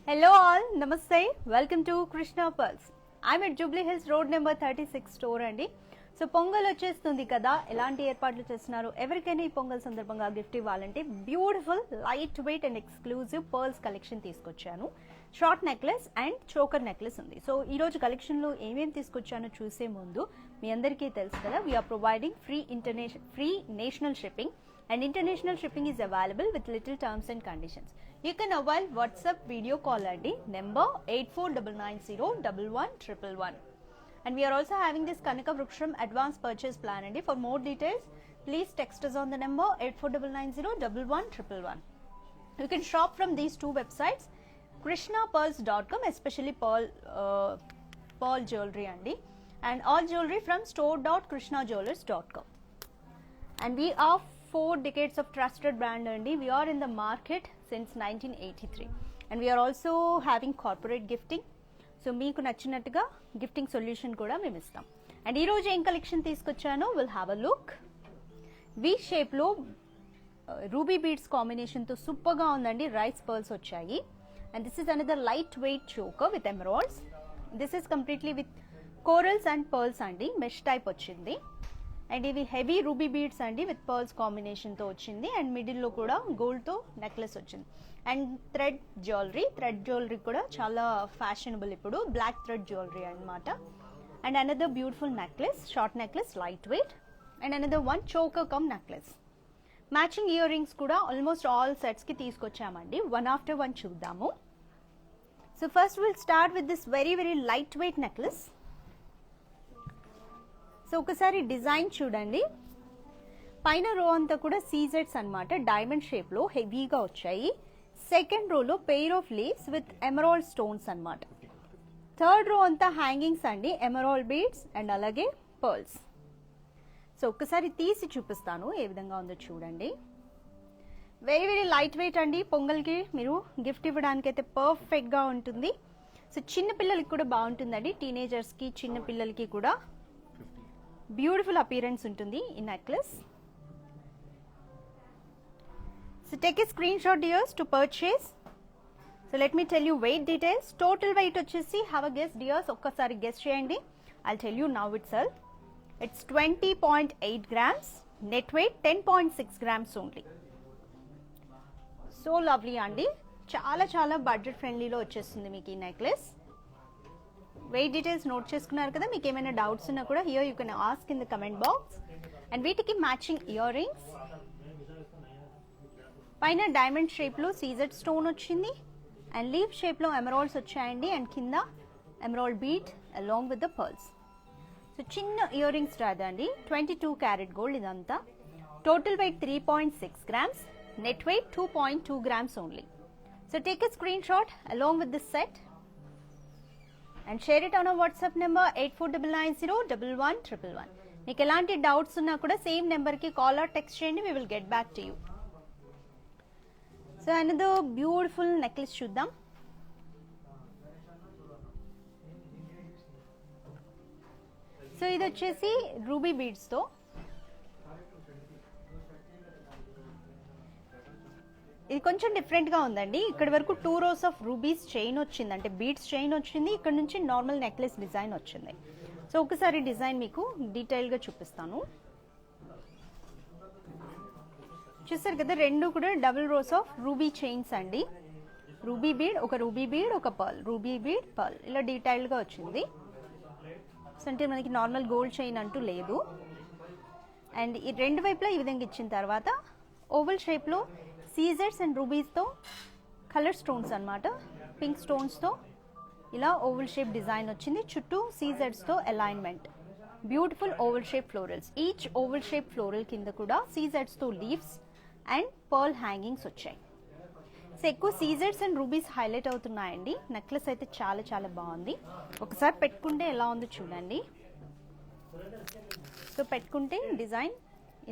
Hello all, Namaste. Welcome to Krishna Pearls. I'm at Jubilee Hills Road number 36 store అండి. So pongal వచ్చేస్తుంది కదా, ఎలాంటి ఏర్పాట్లు చేస్తున్నారు? ఎవరికైనా ఈ పొంగల్ సందర్భంగా గిఫ్ట్ ఇవ్వాలంటే beautiful light weight and exclusive pearls collection తీసుకొచ్చాను. Short necklace and choker necklace ఉంది. సో ఈ రోజు కలెక్షన్ లో ఏమేమి తీసుకొచ్చానో చూసే ముందు మీ అందరికీ తెలుసు కదా, we're providing free national shipping and international shipping is available with little terms and conditions. You can avail WhatsApp video call ID number 8499011111. And we are also having this Kanika Vruksham advance purchase plan and for more details please text us on the number 8499011111. You can shop from these two websites, krishnapearls.com, especially pearl jewelry and all jewelry from store.krishnajewelers.com. And we are 4 decades of trusted brand andi. We are in the market since 1983 and we are also having corporate gifting. So meeku nachinattuga gifting solution kuda mem istam. And ee roju em collection teeskochano, we'll have a look. V shape lo ruby beads combination tho super ga undandi. Rice pearls vachayi and this is another lightweight choker with emeralds. This is completely with corals and pearls andi, mesh type vachindi. And ఇవి heavy ruby beads అండి with pearls కాంబినేషన్తో వచ్చింది and మిడిల్లో కూడా గోల్డ్తో necklace వచ్చింది. And thread jewellery కూడా చాలా ఫ్యాషనబుల్ ఇప్పుడు, బ్లాక్ థ్రెడ్ జ్యువెలరీ అనమాట. And another beautiful necklace, short necklace, light weight. And another one choker come necklace. Matching earrings కూడా ఆల్మోస్ట్ ఆల్ సెట్స్కి తీసుకొచ్చామండి. వన్ ఆఫ్టర్ వన్ చూద్దాము. So first will start with this very very light weight necklace. So ఒకసారి design చూడండి. పైన రో అంతా కూడా సీజెడ్స్ అనమాట, డైమండ్ షేప్లో హెవీగా వచ్చాయి. సెకండ్ రోలో pair of leaves with emerald stones అనమాట. థర్డ్ రో అంతా హ్యాంగింగ్స్ అండి, ఎమరాల్డ్ బీడ్స్ అండ్ అలాగే పర్ల్స్. సో ఒక్కసారి తీసి చూపిస్తాను ఏ విధంగా ఉందో చూడండి. వెరీ వెరీ లైట్ వెయిట్ అండి. పొంగల్కి మీరు గిఫ్ట్ ఇవ్వడానికి అయితే పర్ఫెక్ట్గా ఉంటుంది. సో చిన్న పిల్లలకి కూడా బాగుంటుందండి, టీనేజర్స్కి చిన్న పిల్లలకి కూడా బ్యూటిఫుల్ అపియరెన్స్ ఉంటుంది ఈ necklace. So take a screenshot dears to purchase. So let me tell you weight details. Total weight వచ్చేసి హ్యావ్ అ గెస్ డియర్స్, ఒక్కసారి గెస్ చేయండి. I'll tell you now itself. It's 20.8 grams. Net weight 10.6 grams only. So lovely అండి, చాలా చాలా budget ఫ్రెండ్లీలో వచ్చేస్తుంది మీకు ఈ necklace. Wait details note చేసుకున్నారు కదా, మీకు ఏమైనా డౌట్స్ ఉన్నా కూడా here you can ask in the comment box. And వీటికి మ్యాచింగ్ ఇయర్ రింగ్స్. పైన డైమండ్ షేప్లో సీజెడ్ స్టోన్ వచ్చింది అండ్ లీవ్ షేప్లో ఎమరాల్డ్స్ వచ్చాయండి అండ్ కింద emerald beat along with the pearls. So చిన్న ఇయర్ రింగ్స్ రాదండి, 22 క్యారెట్ గోల్డ్ ఇదంతా. Total weight 3.6 grams. Net wait 2.2 grams only. So take a screen shot along with this set and share it on our WhatsApp number 8499011111. మీకు ఎలాంటి doubts ఉన్నా కూడా same నెంబర్కి call or text చేయండి, we will get back to you. So another beautiful necklace చూద్దాం. So ఇది వచ్చేసి ruby బీడ్స్తో. ఇది కొంచెం డిఫరెంట్గా ఉందండి. ఇక్కడ వరకు 2 rows ఆఫ్ రూబీస్ చైన్ వచ్చింది, అంటే బీడ్స్ చైన్ వచ్చింది. ఇక్కడ నుంచి నార్మల్ నెక్లెస్ డిజైన్ వచ్చింది. సో ఒకసారి డిజైన్ మీకు డీటెయిల్గా చూపిస్తాను. చూసారు కదా, రెండు కూడా double rows of ruby chains అండి. రూబీ బీడ్, ఒక రూబీ బీడ్, ఒక పర్ల్, రూబీ బీడ్, పర్ల్, ఇలా డీటెయిల్గా వచ్చింది. సో అంటే మనకి నార్మల్ గోల్డ్ చైన్ అంటూ లేదు. అండ్ ఈ రెండు వైపులా ఈ విధంగా ఇచ్చిన తర్వాత ఓవల్ షేప్లో సీజెడ్స్ అండ్ రూబీస్తో కలర్ స్టోన్స్ అనమాట, పింక్ స్టోన్స్తో ఇలా ఓవల్ షేప్ డిజైన్ వచ్చింది. చుట్టూ సీజెడ్స్తో alignment, beautiful oval shape florals. Each oval shape floral కింద కూడా సీజెడ్స్తో లీవ్స్ అండ్ పర్ల్ హ్యాంగింగ్స్ వచ్చాయి. సో ఎక్కువ సీజెడ్స్ అండ్ రూబీస్ హైలైట్ అవుతున్నాయండి. నెక్లెస్ అయితే చాలా చాలా బాగుంది. ఒకసారి పెట్టుకుంటే ఎలా ఉందో చూడండి. సో పెట్టుకుంటే డిజైన్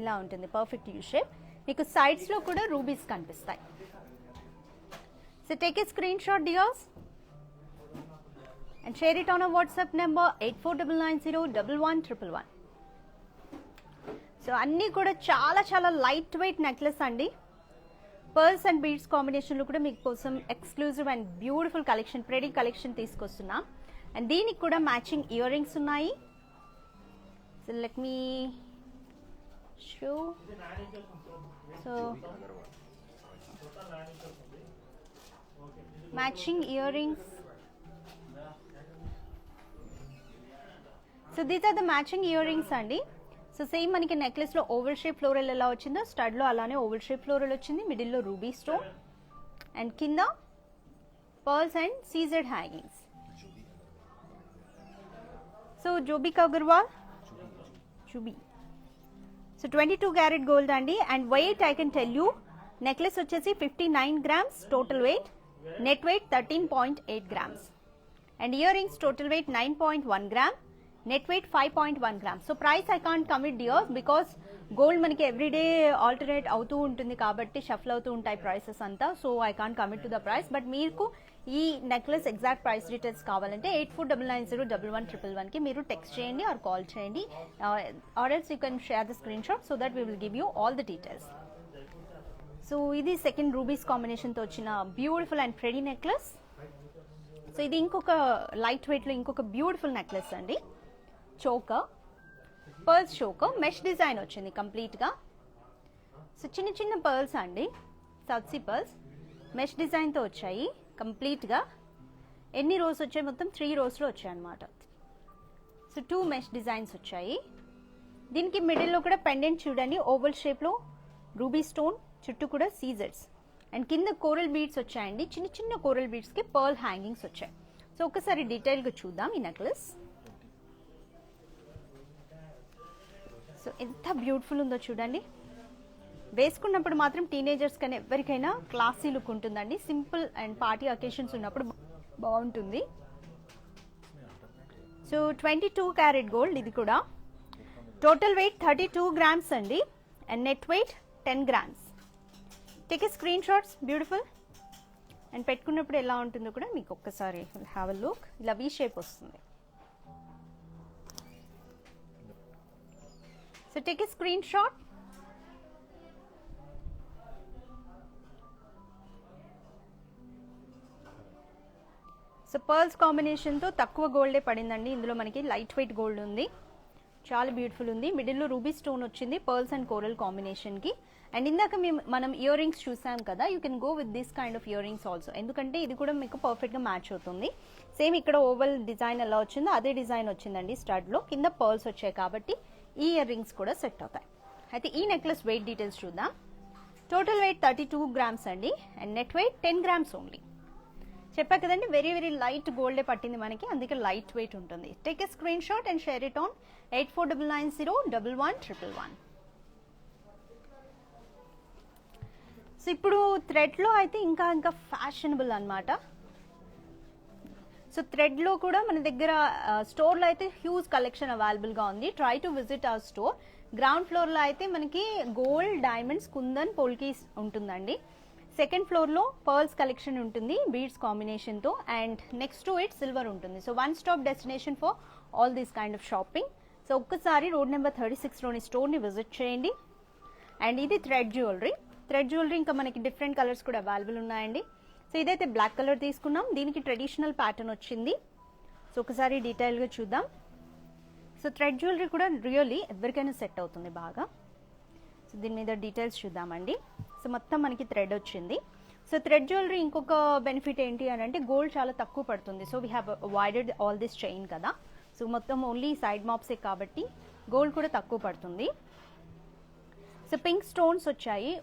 ఇలా ఉంటుంది, పర్ఫెక్ట్ యూ షేప్. మీకు సైడ్స్లో కూడా రూబీస్ కనిపిస్తాయి. So take a screenshot dears and share it on our WhatsApp number 8499011111. So అన్నీ కూడా చాలా చాలా లైట్ వెయిట్ నెక్లెస్ అండి. పర్ల్స్ అండ్ బీడ్స్ కాంబినేషన్లో కూడా మీకోసం exclusive and beautiful collection, pretty collection తీసుకొస్తున్నాం. అండ్ దీనికి కూడా మ్యాచింగ్ ఇయర్ రింగ్స్ ఉన్నాయి. So let me show. So matching earrings. So these are the matching earrings అండి. So same మనకి నెక్లెస్లో ఓవల్ షేప్ ఫ్లోరల్ ఎలా వచ్చిందో స్టడ్లో అలానే ఓవల్ షేప్ ఫ్లోరల్ వచ్చింది. మిడిల్లో రూబీ స్టోన్ అండ్ కింద pearls and CZ hangings. So జోబిక్ అగర్వాల్ చూబీ. సో 22 క్యారెట్ గోల్డ్ అండి. And weight I can tell you, necklace వచ్చేసి 59 grams total weight, net weight 13.8 grams. And earrings total weight 9.1 gram, net weight 5.1 grams. So price I can't commit dear because gold మనకి everyday alternate అవుతూ ఉంటుంది కాబట్టి shuffle అవుతూ ఉంటాయి prices అంతా. So I can't commit to the price. But మీకు ఈ necklace exact price details కావాలంటే 84990111కి మీరు టెక్స్ట్ చేయండి ఆర్ కాల్ చేయండి. Or else you can share the screen shot so that we will give you all the details. So ఇది second rubies కాంబినేషన్తో వచ్చిన beautiful and pretty necklace. So ఇది ఇంకొక light వెయిట్లో ఇంకొక బ్యూటిఫుల్ నెక్లెస్ అండి. Choker, pearls choker, mesh design వచ్చింది కంప్లీట్గా. సో చిన్న చిన్న పర్ల్స్ అండి, సౌత్ సీ పర్ల్స్ మెష్ డిజైన్తో వచ్చాయి కంప్లీట్గా. ఎన్ని రోస్ వచ్చాయి? మొత్తం 3 rows వచ్చాయి అనమాట. సో 2 మెష్ డిజైన్స్ వచ్చాయి. దీనికి మిడిల్లో కూడా పెండెంట్ చూడండి, ఓవల్ షేప్లో రూబీ స్టోన్, చుట్టూ కూడా సీజర్స్ అండ్ కింద కోరల్ బీడ్స్ వచ్చాయండి. చిన్న చిన్న కోరల్ బీడ్స్కి పర్ల్ హ్యాంగింగ్స్ వచ్చాయి. సో ఒకసారి డీటెయిల్గా చూద్దాం ఈ నెక్లెస్. సో ఎంత బ్యూటిఫుల్ ఉందో చూడండి. వేసుకున్నప్పుడు మాత్రం టీనేజర్స్ కానీ ఎవరికైనా క్లాసీ లుక్ ఉంటుందండి. సింపుల్ అండ్ పార్టీ అకేషన్స్ ఉన్నప్పుడు బాగుంటుంది. సో 22 క్యారెట్ గోల్డ్ ఇది కూడా. టోటల్ వెయిట్ 32 grams అండి and net weight 10 grams. Take a screen shots, beautiful. And పెట్టుకున్నప్పుడు ఎలా ఉంటుందో కూడా మీకు ఒక్కసారి హ్యావ్ అ లుక్. ఇలా వీ షేప్ వస్తుంది. So take a screenshot. So pearls కాంబినేషన్తో తక్కువ గోల్డే పడిందండి. ఇందులో మనకి లైట్ వెయిట్ గోల్డ్ ఉంది, చాలా బ్యూటిఫుల్ ఉంది. మిడిల్లో రూబీ స్టోన్ వచ్చింది పర్ల్స్ అండ్ కోరల్ కాంబినేషన్కి. అండ్ ఇందాక మనం ఇయర్ రింగ్స్ చూసాం కదా, you can go with this kind of ear rings also. ఎందుకంటే ఇది కూడా మీకు పర్ఫెక్ట్గా మ్యాచ్ అవుతుంది. సేమ్ ఇక్కడ ఓవల్ డిజైన్ ఎలా వచ్చిందో అదే డిజైన్ వచ్చిందండి స్టడ్లో. కింద పర్ల్స్ వచ్చాయి కాబట్టి ఈ ఇయర్ రింగ్స్ కూడా సెట్ అవుతాయి. అయితే ఈ నెక్లెస్ వెయిట్ డీటెయిల్స్ చూద్దాం. టోటల్ వెయిట్ 32 grams అండి and net weight 10 grams only. చెప్పా కదండి, వెరీ వెరీ లైట్ గోల్డే పట్టింది మనకి, అందుకే లైట్ వెయిట్ ఉంటుంది. Take a screen shot and share it on 8499011111. So ఇప్పుడు థ్రెడ్లో అయితే ఇంకా ఇంకా ఫ్యాషనబుల్ అనమాట. సో థ్రెడ్లో కూడా మన దగ్గర స్టోర్లో అయితే హ్యూజ్ కలెక్షన్ అవైలబుల్గా ఉంది. Try to visit our store. Ground ఫ్లోర్లో అయితే మనకి గోల్డ్, డైమండ్స్, కుందన్, పోల్కీస్ ఉంటుందండి. సెకండ్ ఫ్లోర్లో పర్ల్స్ కలెక్షన్ ఉంటుంది బీడ్స్ కాంబినేషన్తో. And next to it silver ఉంటుంది. So one stop destination for all these kind of shopping. So ఒక్కసారి రోడ్ నెంబర్ 36లోని స్టోర్ని విజిట్ చేయండి. అండ్ ఇది థ్రెడ్ జ్యువెలరీ. థ్రెడ్ జ్యువెలరీ ఇంకా మనకి డిఫరెంట్ కలర్స్ కూడా అవైలబుల్ ఉన్నాయండి. సో ఇదైతే బ్లాక్ కలర్ తీసుకున్నాం, దీనికి ట్రెడిషనల్ ప్యాటర్న్ వచ్చింది. సో ఒకసారి డీటెయిల్గా చూద్దాం. సో థ్రెడ్ జ్యువెలరీ కూడా రియల్లీ ఎవరికైనా సెట్ అవుతుంది బాగా. సో దీని మీద డీటెయిల్స్ చూద్దామండి. సో మొత్తం మనకి థ్రెడ్ వచ్చింది. సో థ్రెడ్ జ్యువెలరీ ఇంకొక బెనిఫిట్ ఏంటి అని అంటే గోల్డ్ చాలా తక్కువ పడుతుంది. So we have avoided all this chain కదా. సో మొత్తం ఓన్లీ సైడ్ మాప్సే కాబట్టి గోల్డ్ కూడా తక్కువ పడుతుంది. సో పింక్ స్టోన్స్ వచ్చాయి.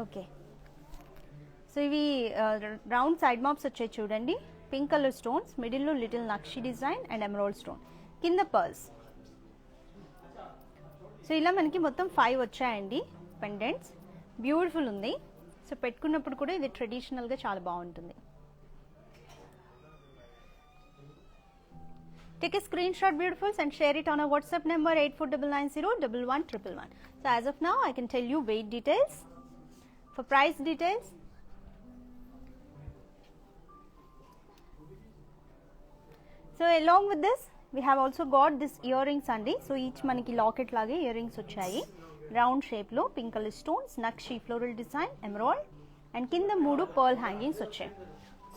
ఓకే, సో ఇవి రౌండ్ సైడ్ మాప్స్ వచ్చాయి చూడండి. పింక్ కలర్ స్టోన్స్, మిడిల్లో little nakshi design and emerald stone, కింద పర్ల్స్. సో ఇలా మనకి మొత్తం 5 వచ్చాయండి పెండెంట్స్. బ్యూటిఫుల్ ఉంది. సో పెట్టుకున్నప్పుడు కూడా ఇది ట్రెడిషనల్గా చాలా బాగుంటుంది. Take a screenshot, beautifuls, and share it on our WhatsApp number 8499011111. So as of now, I can tell you weight details. For price details, so along with this, we have also got this earrings అండి. So each మనకి locket లాగే earrings వచ్చాయి round షేప్లో, pink colour stones, నక్షి floral design, emerald and కింద 3 pearl hangings వచ్చాయి.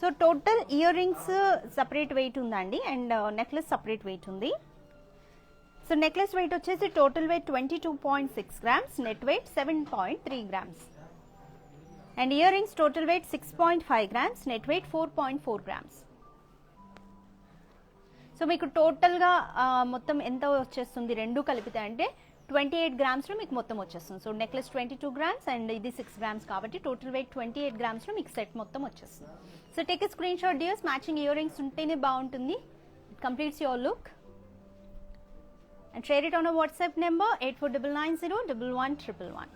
So total earrings separate weight ఉందండి and necklace separate weight ఉంది. సో నెక్లెస్ వెయిట్ వచ్చేసి total weight 22.6 grams, net weight 7.3 grams. And earrings total weight 6.5 grams, net weight 4.4 grams. So మీకు టోటల్గా మొత్తం ఎంత వచ్చేస్తుంది రెండు కలిపితే అంటే 28 grams మీకు మొత్తం వచ్చేస్తుంది. సో నెక్లెస్ 22 grams అండ్ ఇది 6 grams కాబట్టి టోటల్ వెయిట్ 28 grams మీకు సెట్ మొత్తం వచ్చేస్తుంది. So take a screenshot dears. Matching earrings ఉంటేనే బాగుంటుంది. It completes your look and share it on a WhatsApp number 8499011111.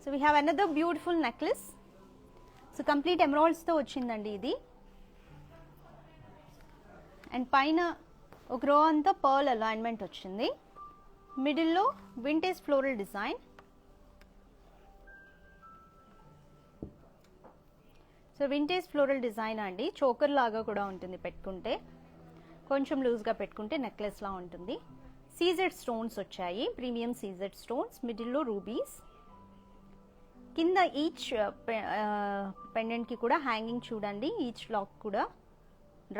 So we have another beautiful necklace. So complete emeralds తో వచ్చిందండి ఇది. And పైన ఒక రో అంతా పర్ల్ అలైన్మెంట్ వచ్చింది. మిడిల్లో vintage floral design. So vintage floral design అండి, చోకర్ లాగా కూడా ఉంటుంది పెట్టుకుంటే, కొంచెం లూజ్గా పెట్టుకుంటే నెక్లెస్లా ఉంటుంది. సీజెడ్ స్టోన్స్ వచ్చాయి, ప్రీమియం సీజెడ్ స్టోన్స్. మిడిల్లో రూబీస్. కింద ఈచ్ పెండెంట్కి కూడా హ్యాంగింగ్ చూడండి, ఈచ్ లాక్ కూడా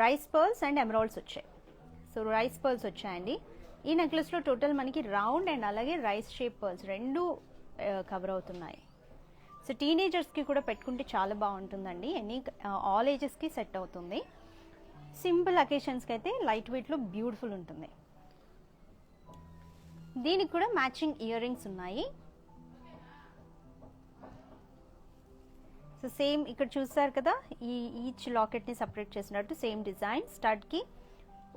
రైస్ పర్ల్స్ అండ్ ఎమరాల్డ్స్ వచ్చాయి. సో రైస్ పర్ల్స్ వచ్చాయండి. ఈ నెక్లెస్లో టోటల్ మనకి రౌండ్ అండ్ అలాగే రైస్ షేప్ పర్ల్స్ రెండు కవర్ అవుతున్నాయి. సో టీనేజర్స్కి కూడా పెట్టుకుంటే చాలా బాగుంటుందండి. ఆల్ ఏజెస్కి సెట్ అవుతుంది. సింపుల్ అకేషన్స్కి అయితే లైట్ వెయిట్లో బ్యూటిఫుల్ ఉంటుంది. దీనికి కూడా మ్యాచింగ్ ఇయర్ రింగ్స్ ఉన్నాయి. సో సేమ్ ఇక్కడ చూసారు కదా, ఈచ్ లాకెట్ని సపరేట్ చేసినట్టు సేమ్ డిజైన్. స్టడ్కి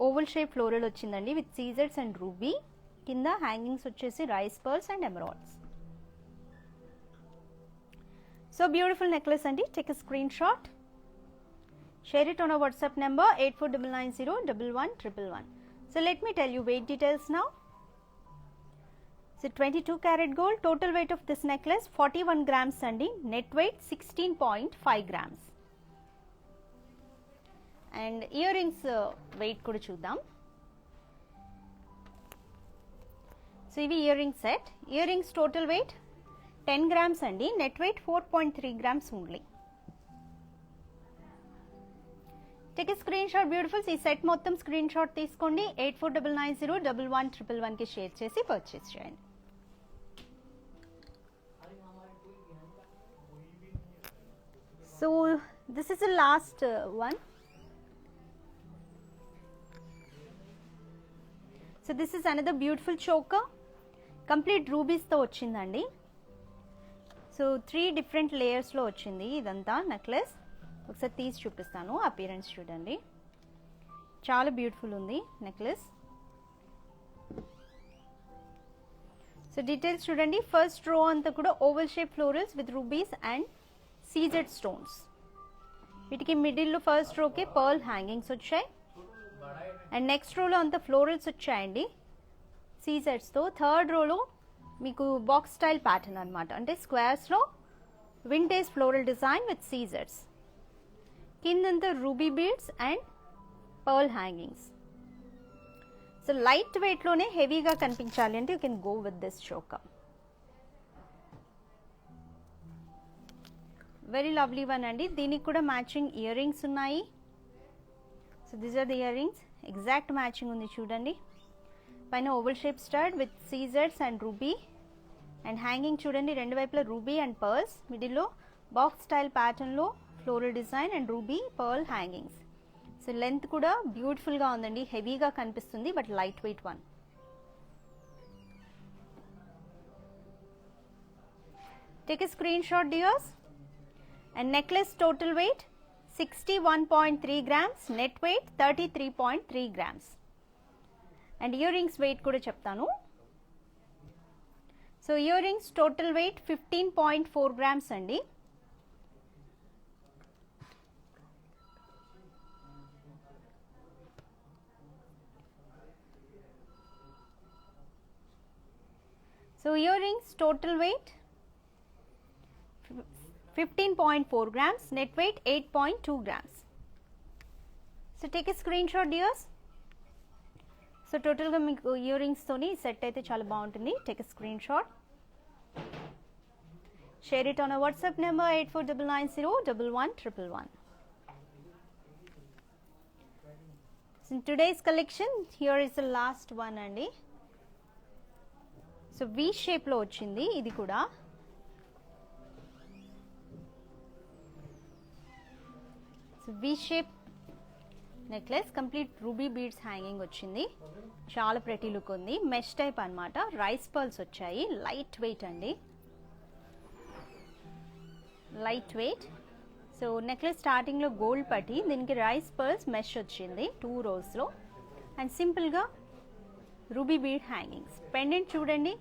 ఓవల్ షేప్ ఫ్లోరల్ వచ్చిందండి విత్ సీజర్స్ అండ్ రూబీ. కింద హ్యాంగింగ్స్ వచ్చేసి rice pearls and emeralds. So beautiful necklace అండి. Take a screenshot. Share it on our WhatsApp number 8499011111. So let me tell you weight details now. So 22 karat gold. Total weight of this necklace 41 grams andi. Net weight 16.5 grams. And earrings weight kuda chuddam. So ivi earring set. Earrings total weight 10 grams andi. Net weight 4.3 grams only. Take a screenshot beautifuls. ఈ set మొత్తం screenshot తీసుకోండి. 8499011111కి share చేసి purchase చేయండి. So this is the last one. So this is another beautiful choker. Complete రూబీస్తో వచ్చిందండి. So 3 different లేయర్స్లో వచ్చింది ఇదంతా నెక్లెస్. ఒకసారి తీసి చూపిస్తాను, అపియరెన్స్ చూడండి. చాలా బ్యూటిఫుల్ ఉంది నెక్లెస్. సో డీటెయిల్స్ చూడండి. ఫస్ట్ రో అంతా కూడా oval shape florals with rubies and CZ stones. వీటికి మిడిల్లో ఫస్ట్ రోకి పర్ల్ హ్యాంగింగ్స్ వచ్చాయి. అండ్ నెక్స్ట్ రోలో అంతా ఫ్లోరల్స్ వచ్చాయండి సీజెడ్స్తో. థర్డ్ రోలో మీకు బాక్స్ స్టైల్ ప్యాటర్న్ అనమాట, అంటే స్క్వేర్స్లో వింటేజ్ ఫ్లోరల్ డిజైన్ విత్ సీజెడ్స్. కిందంతా ruby beads and pearl hangings. So light వెయిట్లోనే హెవీగా కనిపించాలి అంటే you can go with this choker. Very lovely one అండి. దీనికి కూడా మ్యాచింగ్ ఇయర్ రింగ్స్ ఉన్నాయి. So these are the earrings. Exact matching ఉంది చూడండి. పైన ఓవల్ షేప్ స్టడ్ విత్ సీజర్స్ అండ్ రూబీ అండ్ హ్యాంగింగ్ చూడండి, రెండు వైపులా రూబీ అండ్ పర్ల్స్. మిడిల్లో బాక్స్ స్టైల్ ప్యాటర్న్లో floral design and ruby pearl hangings. So length కూడా బ్యూటిఫుల్గా ఉందండి, హెవీగా కనిపిస్తుంది but light weight one. Take a screenshot dears. And necklace total weight 61.3 grams, net weight 33.3 grams. And earrings weight కూడా చెప్తాను. So earrings total weight 15.4 grams అండి. So earrings total weight 15.4 grams, net weight 8.2 grams. So so take a screenshot dears. So టోటల్గా మీకు ఇయర్ రింగ్స్తోని set అయితే చాలా బాగుంటుంది. Take a screenshot, share it on a WhatsApp number 8499011111. So in today's collection, here is the last one అండి. So V shape లో వచ్చింది ఇది కూడా. So V shape necklace, complete ruby beads hanging వచ్చింది. చాలా ప్రెటీ లుక్ ఉంది. Mesh type అన్నమాట. Rice pearls వచ్చాయి. లైట్ వెయిట్ అండి, లైట్ వెయిట్. సో నెక్లెస్ స్టార్టింగ్లో గోల్డ్ పట్టి, దీనికి రైస్ పర్ల్స్ మెష్ వచ్చింది 2 రోస్లో. అండ్ సింపుల్గా రూబీ బీడ్ హ్యాంగింగ్స్. పెండెంట్ చూడండి,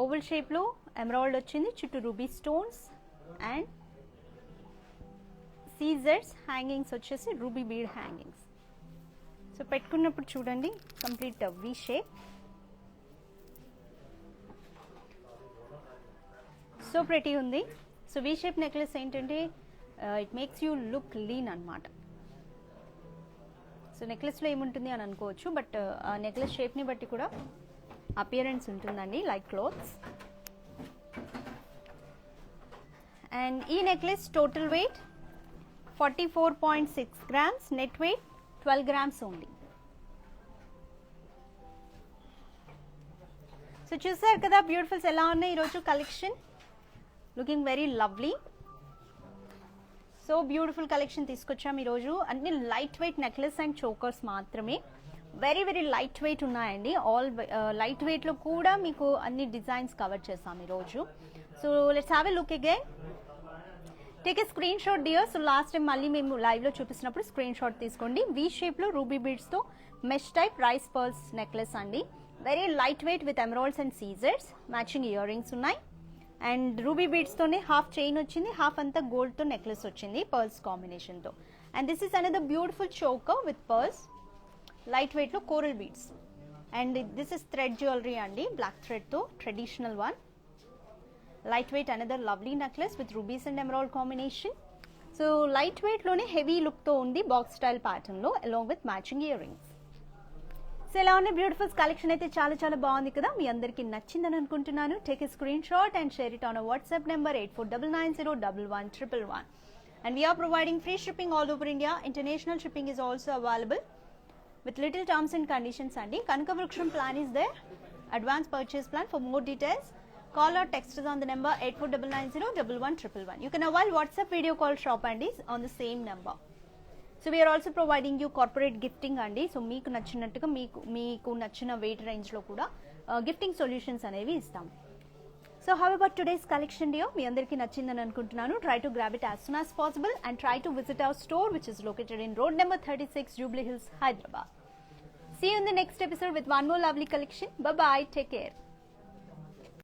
ఓవల్ షేప్లో ఎమరాల్డ్ వచ్చింది, చుట్టూ రూబీ స్టోన్స్ అండ్ సీజర్స్. హ్యాంగింగ్స్ వచ్చేసి రూబీ బీడ్ హ్యాంగింగ్స్. సో పెట్టుకున్నప్పుడు చూడండి complete V shape. So pretty ఉంది. సో వి షేప్ నెక్లెస్ ఏంటంటే it makes you look lean అనమాట. సో నెక్లెస్లో ఏముంటుంది అని అనుకోవచ్చు, బట్ ఆ నెక్లెస్ షేప్ని బట్టి కూడా అపియరెన్స్ ఉంటుందండి, లైక్ క్లోత్స్. అండ్ ఈ necklace total wait 44.6 grams, net wait 12 grams only. So చూసారు కదా బ్యూటిఫుల్స్ ఎలా ఉన్నాయి ఈరోజు collection. Looking very lovely. So beautiful collection తీసుకొచ్చాం ఈరోజు. అన్ని light weight necklace and chokers మాత్రమే. వెరీ వెరీ లైట్ వెయిట్ ఉన్నాయండి. ఆల్ లైట్ వెయిట్లో కూడా మీకు అన్ని డిజైన్స్ కవర్ చేస్తాం ఈరోజు. So let's have a look again. Take a screen shot dear. So last time మళ్ళీ మేము లైవ్లో చూపిస్తున్నప్పుడు స్క్రీన్ షాట్ తీసుకోండి. వీ షేప్లో రూబీ బీడ్స్తో mesh type rice pearls necklace అండి. Very light weight with emeralds and సీజర్స్. మ్యాచింగ్ ఇయర్ రింగ్స్ ఉన్నాయి. అండ్ రూబీ బీడ్స్తోనే హాఫ్ చైన్ వచ్చింది, హాఫ్ అంతా గోల్డ్తో నెక్లెస్ వచ్చింది పర్ల్స్ కాంబినేషన్తో. And this is another beautiful choker with pearls, light వెయిట్లో coral beads. And this is thread jewellery అండి, బ్లాక్ థ్రెడ్తో traditional one. Light weight another lovely necklace with rubies and emerald combination. So light వెయిట్లోనే heavy లుక్తో ఉంది, box style ప్యాటర్న్లో along with matching earrings. So ఎలా ఉన్న beautifuls collection అయితే చాలా చాలా బాగుంది కదా. మీ అందరికీ నచ్చిందని అనుకుంటున్నాను. Take a screen shot and share it on a WhatsApp number 8499011111. And we are providing free shipping all over India. International shipping is also available with little terms and conditions. Andi Kanaka Vriksham plan is there. Advance purchase plan. For more details, call or text us on the number 8499011111. You can avail WhatsApp video call shop andi on the same number. So we are also providing you corporate gifting andi. So meeku nachinattuga meeku nachina weight range lo kuda gifting solutions అనేవి ఇస్తాం. So how about today's collection dear? మీ అందరికీ నచ్చిందని అనుకుంటున్నాను. Try to grab it as soon as possible and try to visit our store which is located in road number 36, Jubilee Hills, Hyderabad. See you in the next episode with one more lovely collection. Bye bye. Take care.